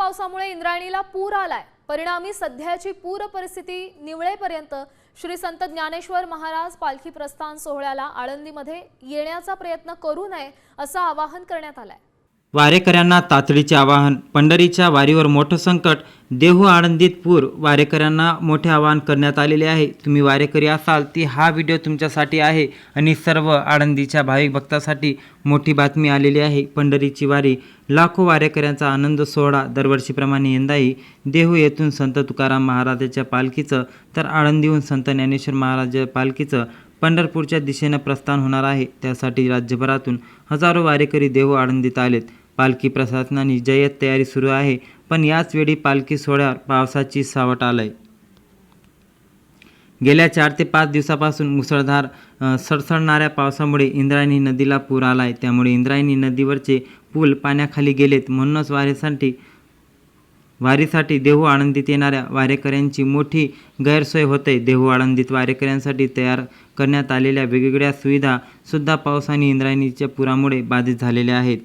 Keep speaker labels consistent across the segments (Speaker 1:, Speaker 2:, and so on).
Speaker 1: पावसामुळे इंद्रायणीला पूर आलाय। परिणामी सध्याची पूर परिस्थिती निवळेपर्यंत श्री संत ज्ञानेश्वर महाराज पालखी प्रस्थान सोहळ्याला आळंदीमध्ये येण्याचा प्रयत्न करू नये असं आवाहन करण्यात आलंय।
Speaker 2: वारेकऱ्यांना तातडीचे आवाहन। पंढरीच्या वारीवर मोठं संकट। देहू आळंदीत पूर। वारेकऱ्यांना मोठे आवाहन करण्यात आलेले आहे। तुम्ही वारेकरी असाल ती हा व्हिडिओ तुमच्यासाठी आहे आणि सर्व आळंदीच्या भाविक भक्तांसाठी मोठी बातमी आलेली आहे। पंढरीची वारी, लाखो वारेकऱ्यांचा आनंद सोहळा। दरवर्षीप्रमाणे यंदाही देहू येथून संत तुकाराम महाराजांच्या पालखीचं तर आळंदीहून संत ज्ञानेश्वर महाराजांच्या पालखीचं पंढरपूरच्या दिशेने प्रस्थान होणार आहे। त्यासाठी राज्यभरातून हजारो वारेकरी देहू आळंदीत आलेत। पालखी प्रशासनाने जय्यत तयारी सुरू आहे, पण याच वेळी पालखी सोहळ्यावर पावसाची सावट आलंय। गेल्या 4 ते 5 दिवसापासून मुसळधार सडसडणाऱ्या पावसामुळे इंद्रायणी नदीला पूर आलाय। त्यामुळे इंद्रायणी नदीवरचे पूल पाण्याखाली गेलेत। म्हणूनच वारीसाठी देहू आळंदीत येणाऱ्या वारेकऱ्यांची मोठी गैरसोय होते। देहू आळंदीत वारेकऱ्यांसाठी तयार करण्यात आलेल्या वेगवेगळ्या सुविधा सुद्धा पाऊस आणि इंद्रायणीच्या पुरामुळे बाधित झालेल्या आहेत।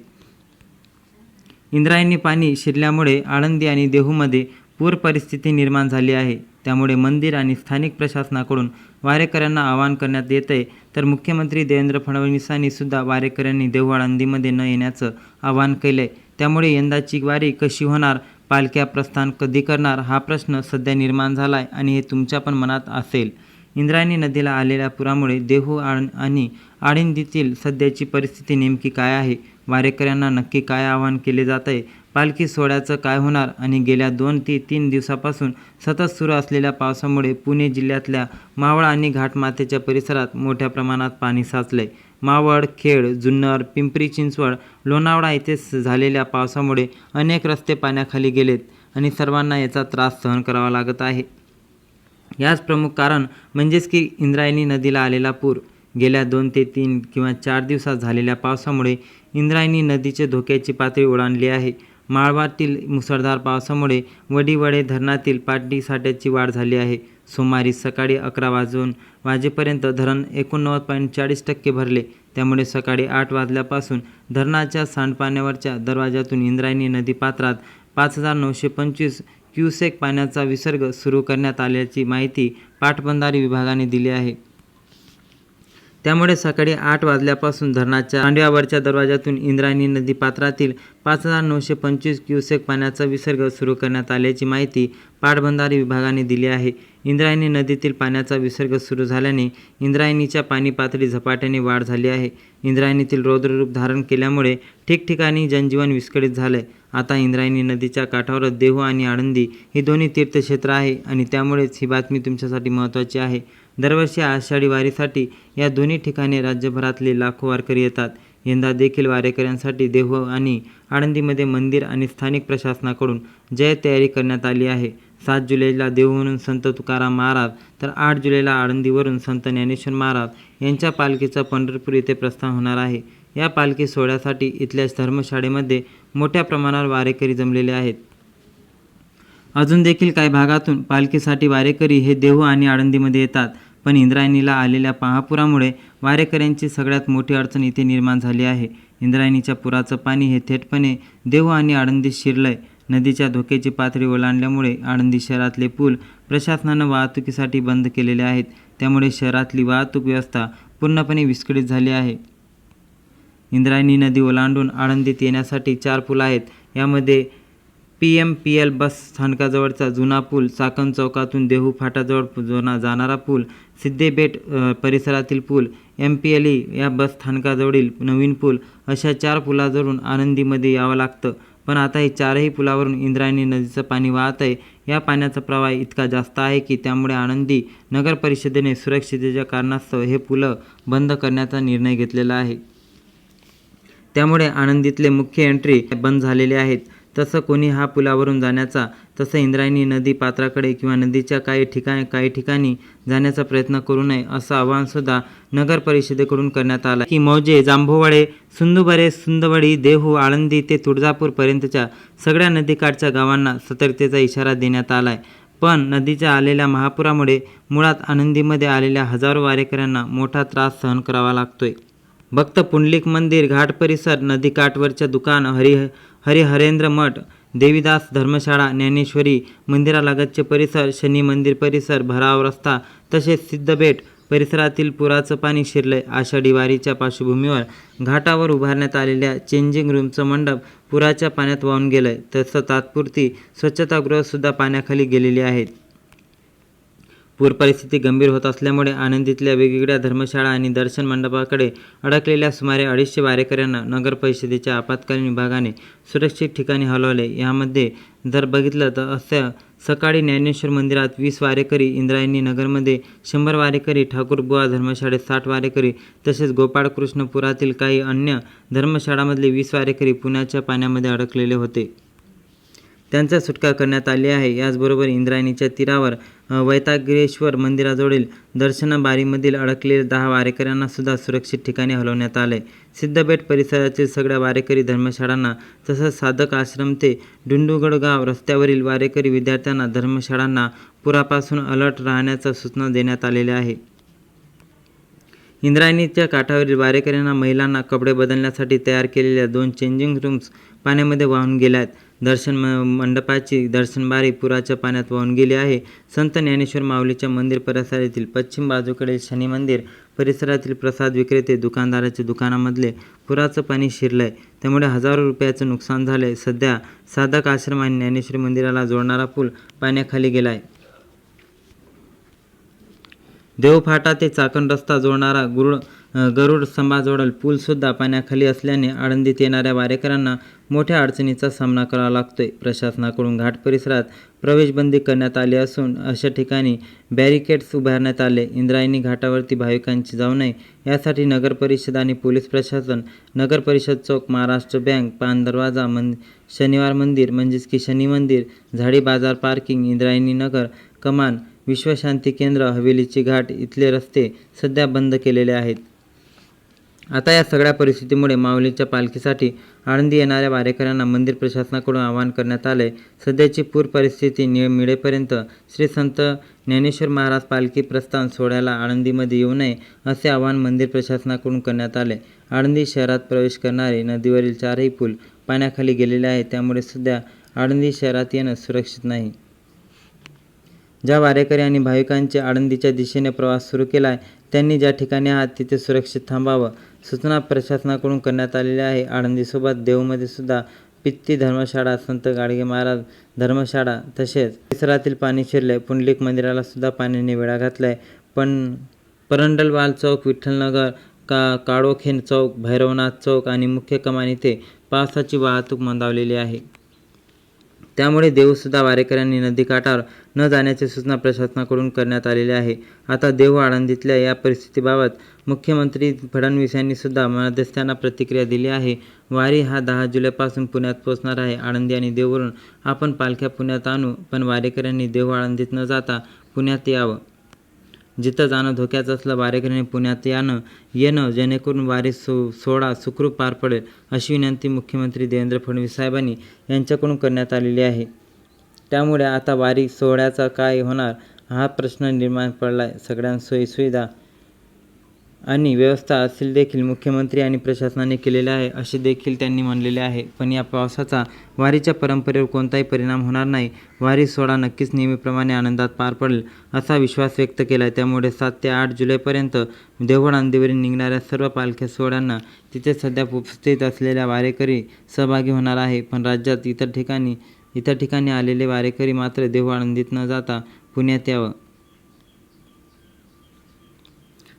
Speaker 2: इंद्रायणी पाणी शिरल्यामुळे आळंदी आणि देहूमध्ये पूर परिस्थिती निर्माण झाली आहे। त्यामुळे मंदिर आणि स्थानिक प्रशासनाकडून वारेकऱ्यांना आवाहन करण्यात येते, तर मुख्यमंत्री देवेंद्र फडणवीसांनी सुद्धा वारेकऱ्यांनी देहू आळंदीमध्ये न येण्याचं आवाहन केलंय। त्यामुळे यंदाची वारी कशी होणार, पालख्या प्रस्थान कधी करणार हा प्रश्न सध्या निर्माण झालाय आणि हे तुमच्या पण मनात असेल। इंद्रायणी नदीला आलेल्या पुरामुळे देहू आणि आळंदीतील सध्याची परिस्थिती नेमकी काय आहे, वारेकऱ्यांना नक्की काय आवाहन केले जात आहे, पालखी सोहळ्याचं काय होणार आणि गेल्या 2 ते 3 दिवसापासून सतत सुरू असलेल्या पावसामुळे पुणे जिल्ह्यातल्या मावळ आणि घाटमाथ्याच्या परिसरात मोठ्या प्रमाणात पाणी साचलंय। मावळ, खेड, जुन्नर, पिंपरी चिंचवड, लोणावळा येथे झालेल्या पावसामुळे अनेक रस्ते पाण्याखाली गेलेत आणि सर्वांना याचा त्रास सहन करावा लागत आहे। याच प्रमुख कारण म्हणजेच की इंद्रायणी नदीला आलेला पूर। गेल्या 2 ते 3 किंवा 4 दिवसात झालेल्या पावसामुळे इंद्रायणी नदीचे धोक्याची पातळी ओलांडली आहे। माळवातील मुसळधार पावसामुळे वडीवडे धरणातील पाणी साठ्याची वाढ झाली आहे। सोमवारी सकाळी 11 वाजेपर्यंत धरण 89.40% भरले। त्यामुळे सकाळी 8 वाजल्यापासून धरणाच्या सांडपाण्यावरच्या दरवाजातून इंद्रायणी नदीपात्रात 5925 क्युसेक पाण्याचा विसर्ग सुरू करण्यात आल्याची माहिती पाटबंधारे विभागाने दिली आहे। त्यामुळे सकाळी 8 वाजल्यापासून धरणाच्या मांडव्यावरच्या दरवाजातून इंद्रायणी नदीपात्रातील 5925 क्युसेक पाण्याचा विसर्ग सुरू करण्यात आल्याची माहिती पाटबंधारे विभागाने दिली आहे। इंद्रायणी नदीतील पाण्याचा विसर्ग सुरू झाल्याने इंद्रायणीच्या पाणी पातळी झपाट्याने वाढ झाली आहे। इंद्रायणीतील रौद्ररूप धारण केल्यामुळे ठिकठिकाणी जनजीवन विस्कळीत झालंय। आता इंद्रायणी नदीच्या काठावर देहू आणि आळंदी ही दोन्ही तीर्थक्षेत्र आहे आणि त्यामुळेच ही बातमी तुमच्यासाठी महत्त्वाची आहे। दरवर्षी आषाढी वारीसाठी या दोन्ही ठिकाणी राज्यभरातले लाखो वारकरी येतात। यंदा देखील वारेकऱ्यांसाठी देहू आणि आळंदीमध्ये मंदिर आणि स्थानिक प्रशासनाकडून जय्यत तयारी करण्यात आली आहे। 7 जुलैला देहूवरून संत तुकाराम महाराज तर 8 जुलैला आळंदीवरून संत ज्ञानेश्वर महाराज यांच्या पालखीचं पंढरपूर येथे प्रस्थान होणार आहे। या पालखी सोहळ्यासाठी इथल्या धर्मशाळेमध्ये मोठ्या प्रमाणावर वारेकरी जमलेले आहेत। अजून देखील काही भागातून पालखीसाठी वारेकरी हे देहू आणि आळंदीमध्ये येतात, पण इंद्रायणीला आलेल्या महापुरामुळे वारेकऱ्यांची सगळ्यात मोठी अडचण इथे निर्माण झाली आहे। इंद्रायणीच्या पुराचं पाणी हे थेटपणे देहू आणि आळंदीत शिरलंय। नदीच्या धोक्याची पातळी ओलांडल्यामुळे आळंदी शहरातले पूल प्रशासनानं वाहतुकीसाठी बंद केलेले आहेत। त्यामुळे शहरातली वाहतूक व्यवस्था पूर्णपणे विस्कळीत झाली आहे। इंद्रायणी नदी ओलांडून आळंदीत येण्यासाठी 4 पूल आहेत। यामध्ये PMPL बस स्थानकाजवळचा जुना पूल, चाकण चौकातून देहू फाटाजवळ जाणारा पूल, सिद्धेबेट परिसरातील पूल, MPLE या बस स्थानकाजवळील नवीन पूल अशा 4 पुलावरून आळंदीमध्ये यावं लागतं। पण आता हे 4ही पुलावरून इंद्रायणी नदीचं पाणी वाहत आहे। या पाण्याचा प्रवाह इतका जास्त आहे की त्यामुळे आळंदी नगर परिषदेने सुरक्षिततेच्या कारणास्तव हे पुलं बंद करण्याचा निर्णय घेतलेला आहे। त्यामुळे आळंदीतले मुख्य एंट्री बंद झालेले आहेत। तसं कोणी हा पुलावरून जाण्याचा तसं इंद्रायणी नदी पात्राकडे किंवा नदीच्या काही ठिकाणी जाण्याचा प्रयत्न करू नये असं आवाहन सुद्धा नगर परिषदेकडून करण्यात आलं की मौजे, जांभोवळे, सुंदुबरे, सुंदवडी, देहू, आळंदी ते तुळजापूर पर्यंतच्या सगळ्या नदीकाठच्या गावांना सतर्कतेचा इशारा देण्यात आलाय। पण नदीच्या आलेल्या महापुरामुळे मुळात आळंदीमध्ये आलेल्या हजारो वारेकऱ्यांना मोठा त्रास सहन करावा लागतोय। भक्त पुंडलिक मंदिर, घाट परिसर, नदीकाठवरच्या दुकान, हरिहरेंद्र मठ, देवीदास धर्मशाळा, ज्ञानेश्वरी मंदिरालगतचे परिसर, शनी मंदिर परिसर, भराव रस्ता तसेच सिद्धबेट परिसरातील पुराचं पाणी शिरलंय. आषाढी वारीच्या पार्श्वभूमीवर घाटावर उभारण्यात आलेल्या चेंजिंग रूमचं मंडप पुराच्या पाण्यात वाहून गेलंय. तसं तात्पुरती स्वच्छतागृहसुद्धा पाण्याखाली गेलेली आहेत. पूर परिस्थिती गंभीर होत असल्यामुळे आळंदीतल्या वेगवेगळ्या धर्मशाळा आणि दर्शन मंडपाकडे अडकलेल्या सुमारे 250 वारेकऱ्यांना नगर परिषदेच्या आपत्कालीन विभागाने सुरक्षित ठिकाणी हलवले. यामध्ये जर बघितलं तर असं सकाळी ज्ञानेश्वर मंदिरात 20 वारेकरी, इंद्रायणी नगरमध्ये 100 वारेकरी, ठाकूरबुवा धर्मशाळेत 60 वारेकरी तसेच गोपाळकृष्णपुरातील काही अन्य धर्मशाळांमधले 20 वारेकरी पुण्याच्या पाण्यामध्ये अडकलेले होते. त्यांचा सुटका करण्यात आली आहे. याचबरोबर इंद्रायणीच्या तीरावर वैतागेश्वर मंदिराजवळील दर्शनबारीमधील अडकलेल्या 10 वारेकऱ्यांना सुद्धा सुरक्षित ठिकाणी हलवण्यात आले. सिद्धबेट परिसरातील सगळ्या वारेकरी धर्मशाळांना तसंच साधक आश्रम ते डुंडुगड गाव रस्त्यावरील वारेकरी विद्यार्थ्यांना धर्मशाळांना पुरापासून अलर्ट राहण्याच्या सूचना देण्यात आलेल्या आहे. इंद्रायणीच्या काठावरील वारेकऱ्यांना महिलांना कपडे बदलण्यासाठी तयार केलेल्या 2 चेंजिंग रूम्स पाण्यामध्ये वाहून गेल्या आहेत. दर्शन मंडपाची दर्शनबारी पुराच्या पाण्यात वाहून गेली आहे. संत ज्ञानेश्वर माऊलीच्या मंदिर परिसरातील पश्चिम बाजूकडील शनी मंदिर परिसरातील प्रसाद विक्रेते दुकानदाराच्या दुकानामधले पुराचं पाणी शिरलंय. त्यामुळे हजारो रुपयाचं नुकसान झालंय. सध्या साधक आश्रम आणि ज्ञानेश्वर मंदिराला जोडणारा पूल पाण्याखाली गेलाय. देवफाटा ते चाकण रस्ता जोडणारा गरुड स्तंभाजवळ पूलसुद्धा पाण्याखाली असल्याने आळंदीत येणाऱ्या वारेकऱ्यांना मोठ्या अडचणीचा सामना करावा लागतोय. प्रशासनाकडून घाट परिसरात प्रवेशबंदी करण्यात आली असून अशा ठिकाणी बॅरिकेड्स उभारण्यात आले. इंद्रायणी घाटावरती भाविकांची जाऊ नये यासाठी नगर परिषद आणि पोलीस प्रशासन नगर परिषद चौक, महाराष्ट्र बँक, पान दरवाजा, शनिवार मंदिर म्हणजेच की शनी मंदिर, झाडी बाजार पार्किंग, इंद्रायणी नगर, कमान, विश्वशांती केंद्र, हवेलीची घाट इथले रस्ते सध्या बंद केलेले आहेत. आता या सगळ्या परिस्थितीमुळे माऊलीच्या पालखीसाठी आळंदी येणाऱ्या वारेकऱ्यांना मंदिर प्रशासनाकडून आवाहन करण्यात आले. सध्याची पूर परिस्थिती मिळेपर्यंत श्री संत ज्ञानेश्वर महाराज पालखी प्रस्थान सोहळ्याला आळंदीमध्ये येऊ नये असे आवाहन मंदिर प्रशासनाकडून करण्यात आले. आळंदी शहरात प्रवेश करणारे नदीवरील 4ही पूल पाण्याखाली गेलेले आहेत. त्यामुळे सध्या आळंदी शहरात येणं सुरक्षित नाही. ज्या वारेकरी आणि भाविकांचे आळंदीच्या दिशेने प्रवास सुरू केला आहे त्यांनी ज्या ठिकाणी आहात तिथे सुरक्षित थांबावं सूचना प्रशासनाकडून करण्यात आलेल्या आहे. आळंदीसोबत देहूमध्ये सुद्धा पित्ती धर्मशाळा, संत गाडगे महाराज धर्मशाळा तसेच परिसरातील पाणी शिरले. पुंडलिक मंदिराला सुद्धा पाण्याने वेढा घातलाय. परंडलवाल चौक, विठ्ठलनगर, काळोखेन चौक, भैरवनाथ चौक आणि मुख्य कमान इथे पावसाची वाहतूक मंदावलेली आहे. त्यामुळे देहूसुद्धा वारेकऱ्यांनी नदीकाठावर न जाण्याची सूचना प्रशासनाकडून करण्यात आलेली आहे. आता देहू आळंदीतल्या या परिस्थितीबाबत मुख्यमंत्री फडणवीस यांनी सुद्धा मध्यस्थांना प्रतिक्रिया दिली आहे. वारी हा 10 जुलैपासून पुण्यात पोहोचणार आहे. आळंदी आणि देहूवरून आपण पालख्या पुण्यात आणू, पण वारेकऱ्यांनी देहू आळंदीत न जाता पुण्यात यावं. जिथं जाणं धोक्याचं असलं वारेकऱ्यांनी पुण्यात येणं जेणेकरून वारी सोहळा सुखरूप पार पडेल अशी विनंती मुख्यमंत्री देवेंद्र फडणवीस साहेबांनी यांच्याकडून करण्यात आलेली आहे. त्यामुळे आता वारी सोहळ्याचा काय होणार हा प्रश्न निर्माण पडला. सगळ्या सोयीसुविधा आणि व्यवस्था असतील देखील मुख्यमंत्री आणि प्रशासनाने केलेले आहे असे देखील त्यांनी म्हणलेले आहे. पण या पावसाचा वारीच्या परंपरेवर कोणताही परिणाम होणार नाही. वारी सोहळा नक्कीच नेहमीप्रमाणे आनंदात पार पडेल असा विश्वास व्यक्त केला आहे. त्यामुळे 7 ते 8 जुलैपर्यंत देहू आळंदीवरून निघणाऱ्या सर्व पालख्या सोहळ्यांना तिथे सध्या उपस्थित असलेल्या वारेकरी सहभागी होणार आहे. पण राज्यात इतर ठिकाणी आलेले वारेकरी मात्र देहू आळंदीत न जाता पुण्यात यावं,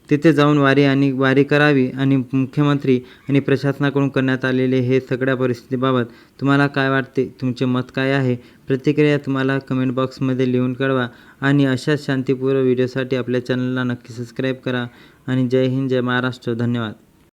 Speaker 2: तिथे जाऊन वारी करावी आणि मुख्यमंत्री आणि प्रशासनाकडून करण्यात आलेले हे सगळ्या परिस्थितीबाबत तुम्हाला काय वाटते, तुमचे मत काय आहे? प्रतिक्रिया तुम्हाला कमेंट बॉक्समध्ये लिहून कळवा आणि अशाच शांतीपूर्ण व्हिडिओसाठी आपल्या चॅनलला नक्की सबस्क्राईब करा. आणि जय हिंद, जय महाराष्ट्र. धन्यवाद.